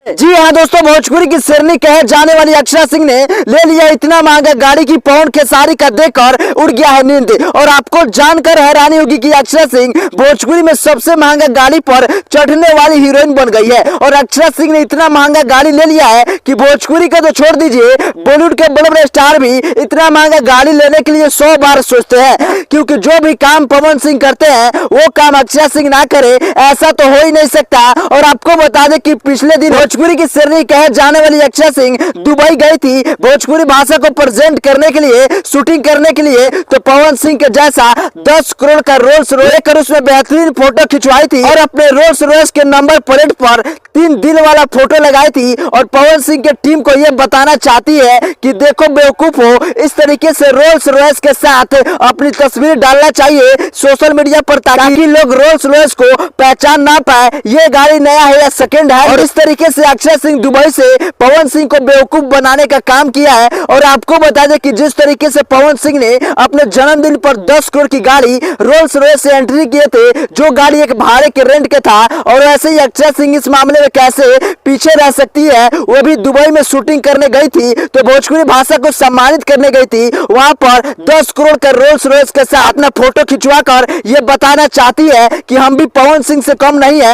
जी हाँ दोस्तों, भोजपुरी की शेरनी कहे जाने वाली अक्षरा सिंह ने ले लिया इतना महंगा गाड़ी की पवन खेसारी का देखकर उड़ गया है नींद। और आपको जानकर हैरानी होगी कि अक्षरा सिंह भोजपुरी में सबसे महंगा गाड़ी पर चढ़ने वाली हीरोइन बन गई है। और अक्षरा सिंह ने इतना महंगा गाड़ी ले लिया है कि भोजपुरी का तो छोड़ दीजिए, बॉलीवुड के बड़े बड़े स्टार भी इतना महंगा गाड़ी लेने के लिए 100 बार सोचते हैं, क्योंकि जो भी काम पवन सिंह करते हैं वो काम अक्षरा सिंह ना करे ऐसा तो हो ही नहीं सकता। और आपको बता दें कि पिछले दिन भोजपुरी की शेरनी कहे जाने वाली अक्षरा सिंह दुबई गई थी भोजपुरी भाषा को प्रेजेंट करने के लिए, शूटिंग करने के लिए। तो पवन सिंह के जैसा 10 करोड़ का रोल्स रॉयस कर उसमें बेहतरीन फोटो खिंचवाई थी और अपने रोल्स रॉयस के नंबर प्लेट पर 3 दिल वाला फोटो लगाई थी। और पवन सिंह के टीम को यह बताना चाहती है कि देखो बेवकूफ हो, इस तरीके से रोल्स रॉयस के साथ अपनी तस्वीर डालना चाहिए सोशल मीडिया पर, ताकि लोग रोल्स रॉयस को पहचान ना पाए ये गाड़ी नया है या सेकंड है। और इस तरीके से अक्षय सिंह दुबई से पवन सिंह को बेवकूफ बनाने का काम किया है। और आपको बता दें कि जिस तरीके से पवन सिंह ने अपने जन्मदिन पर 10 करोड़ की गाड़ी रोल्स रॉयस से एंट्री किए थे, जो गाड़ी एक भाड़े के रेंट के था, और ऐसे ही अक्षय सिंह इस मामले में कैसे पीछे रह सकती है। वो भी दुबई में शूटिंग करने गई थी, तो भोजपुरी भाषा को सम्मानित करने गई थी, वहां पर 10 करोड़ का रोल्स रॉयस के साथ अपना फोटो खिंचवा कर ये बताना चाहती है कि हम भी पवन सिंह से कम नहीं है।